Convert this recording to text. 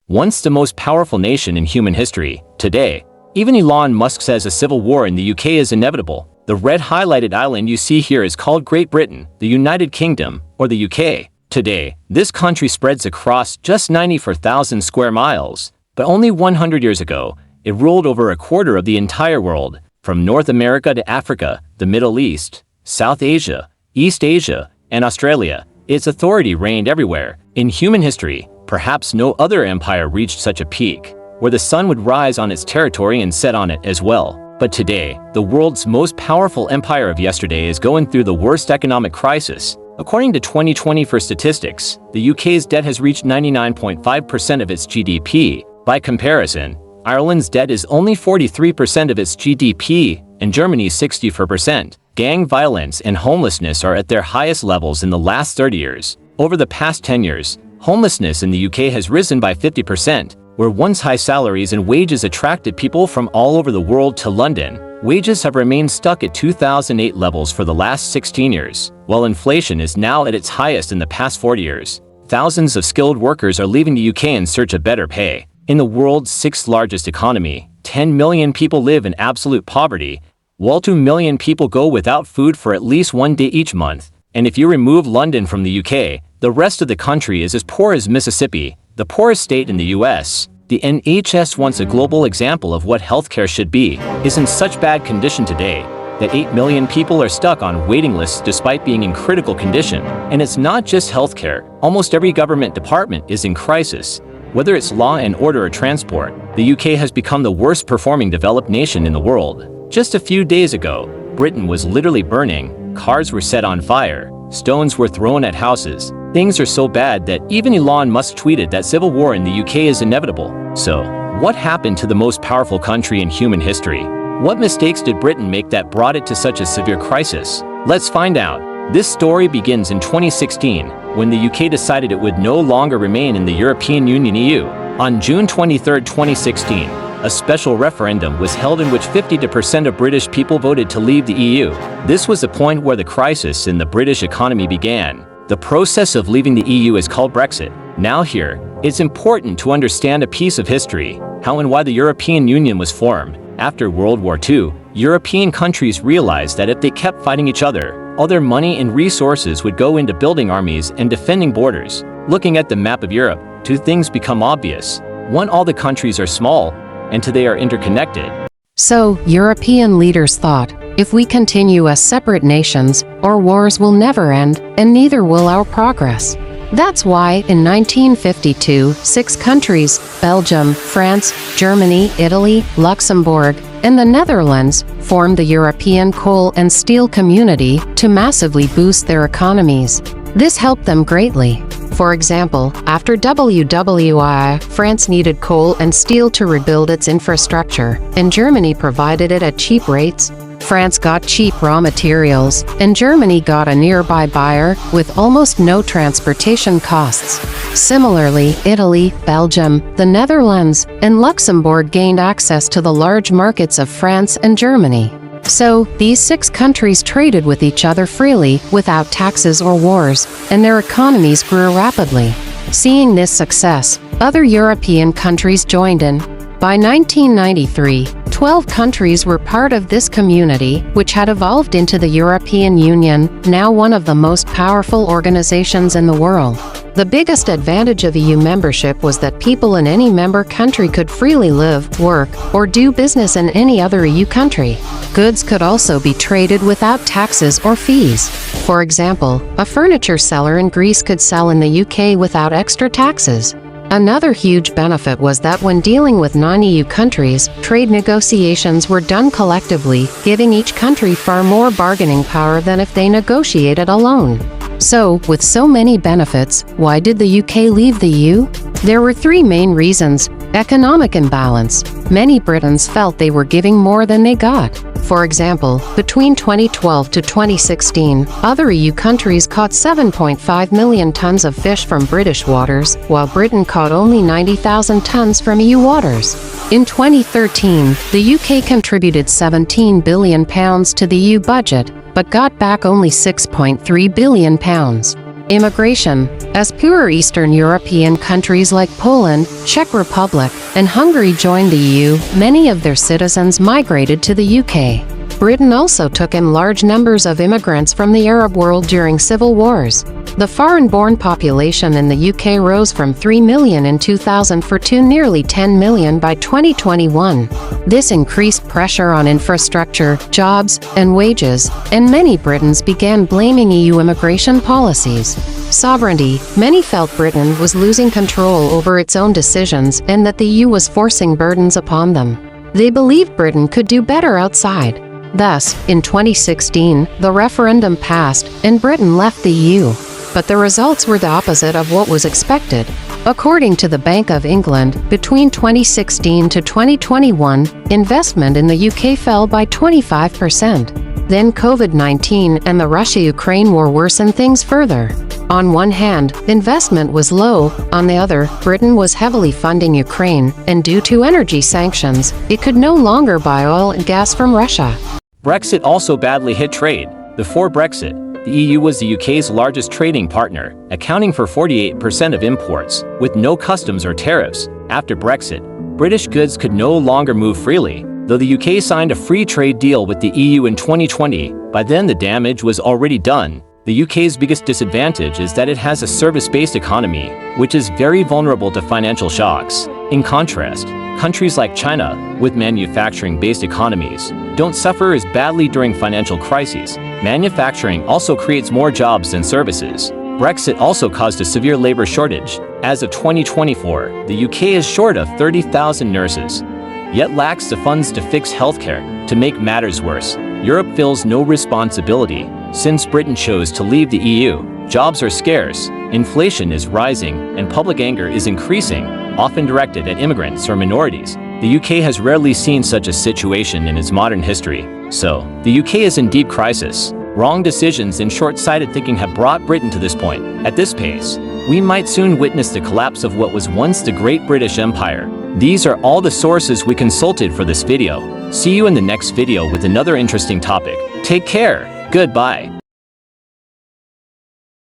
once the most powerful nation in human history. Today, even Elon Musk says a civil war in the UK is inevitable. The red highlighted island you see here is called Great Britain, the United Kingdom, or the UK. Today, this country spreads across just 94,000 square miles, but only 100 years ago, it ruled over a quarter of the entire world, from North America to Africa, the Middle East, South Asia, East Asia, and Australia. Its authority reigned everywhere. In human history, perhaps no other empire reached such a peak, where the sun would rise on its territory and set on it as well. But today, the world's most powerful empire of yesterday is going through the worst economic crisis. According to 2020 statistics, the UK's debt has reached 99.5% of its GDP. By comparison, Ireland's debt is only 43% of its GDP, and Germany's 64%. Gang violence and homelessness are at their highest levels in the last 30 years. Over the past 10 years, homelessness in the UK has risen by 50%, where once high salaries and wages attracted people from all over the world to London. Wages have remained stuck at 2008 levels for the last 16 years, while inflation is now at its highest in the past 40 years. Thousands of skilled workers are leaving the UK in search of better pay. In the world's sixth largest economy, 10 million people live in absolute poverty, while 2 million people go without food for at least one day each month. And if you remove London from the UK, the rest of the country is as poor as Mississippi, the poorest state in the US. The NHS, once a global example of what healthcare should be, is in such bad condition today that 8 million people are stuck on waiting lists despite being in critical condition. And it's not just healthcare. Almost every government department is in crisis. Whether it's law and order or transport, the UK has become the worst performing developed nation in the world. Just a few days ago, Britain was literally burning, cars were set on fire, stones were thrown at houses. Things are so bad that even Elon Musk tweeted that civil war in the UK is inevitable. So, what happened to the most powerful country in human history? What mistakes did Britain make that brought it to such a severe crisis? Let's find out. This story begins in 2016, when the UK decided it would no longer remain in the European Union (EU). On June 23, 2016, a special referendum was held in which 50% of British people voted to leave the EU. This was the point where the crisis in the British economy began. The process of leaving the EU is called Brexit. Now here, it's important to understand a piece of history, how and why the European Union was formed. After World War II, European countries realized that if they kept fighting each other, all their money and resources would go into building armies and defending borders. Looking at the map of Europe, two things become obvious. One, all the countries are small, and two, they are interconnected. So, European leaders thought, if we continue as separate nations, our wars will never end, and neither will our progress. That's why, in 1952, 6 countries, Belgium, France, Germany, Italy, Luxembourg, and the Netherlands, formed the European Coal and Steel Community to massively boost their economies. This helped them greatly. For example, after WWI, France needed coal and steel to rebuild its infrastructure, and Germany provided it at cheap rates. France got cheap raw materials, and Germany got a nearby buyer with almost no transportation costs. Similarly, Italy, Belgium, the Netherlands, and Luxembourg gained access to the large markets of France and Germany. So, these 6 countries traded with each other freely, without taxes or wars, and their economies grew rapidly. Seeing this success, other European countries joined in. By 1993, 12 countries were part of this community, which had evolved into the European Union, now one of the most powerful organizations in the world. The biggest advantage of EU membership was that people in any member country could freely live, work, or do business in any other EU country. Goods could also be traded without taxes or fees. For example, a furniture seller in Greece could sell in the UK without extra taxes. Another huge benefit was that when dealing with non-EU countries, trade negotiations were done collectively, giving each country far more bargaining power than if they negotiated alone. So, with so many benefits, why did the UK leave the EU? There were 3 main reasons. Economic imbalance. Many Britons felt they were giving more than they got. For example, between 2012 to 2016, other EU countries caught 7.5 million tons of fish from British waters, while Britain caught only 90,000 tons from EU waters. In 2013, the UK contributed £17 billion to the EU budget, but got back only £6.3 billion. Immigration. As poorer Eastern European countries like Poland, Czech Republic, and Hungary joined the EU, many of their citizens migrated to the UK. Britain also took in large numbers of immigrants from the Arab world during civil wars. The foreign-born population in the UK rose from 3 million in 2004 to nearly 10 million by 2021. This increased pressure on infrastructure, jobs, and wages, and many Britons began blaming EU immigration policies. Sovereignty. Many felt Britain was losing control over its own decisions and that the EU was forcing burdens upon them. They believed Britain could do better outside. Thus, in 2016, the referendum passed, and Britain left the EU. But the results were the opposite of what was expected. According to the Bank of England, between 2016 to 2021, investment in the UK fell by 25%. Then COVID-19 and the Russia-Ukraine war worsened things further. On one hand, investment was low. On the other, Britain was heavily funding Ukraine, and due to energy sanctions, it could no longer buy oil and gas from Russia. Brexit also badly hit trade. Before Brexit, the EU was the UK's largest trading partner, accounting for 48% of imports, with no customs or tariffs. After Brexit, British goods could no longer move freely. Though the UK signed a free trade deal with the EU in 2020, by then the damage was already done. The UK's biggest disadvantage is that it has a service-based economy, which is very vulnerable to financial shocks. In contrast, countries like China, with manufacturing-based economies, don't suffer as badly during financial crises. Manufacturing also creates more jobs than services. Brexit also caused a severe labor shortage. As of 2024, the UK is short of 30,000 nurses, yet lacks the funds to fix healthcare. To make matters worse, Europe feels no responsibility. Since Britain chose to leave the EU, jobs are scarce, inflation is rising, and public anger is increasing, often directed at immigrants or minorities. The UK has rarely seen such a situation in its modern history. So, the UK is in deep crisis. Wrong decisions and short-sighted thinking have brought Britain to this point. At this pace, we might soon witness the collapse of what was once the Great British Empire. These are all the sources we consulted for this video. See you in the next video with another interesting topic. Take care. Goodbye.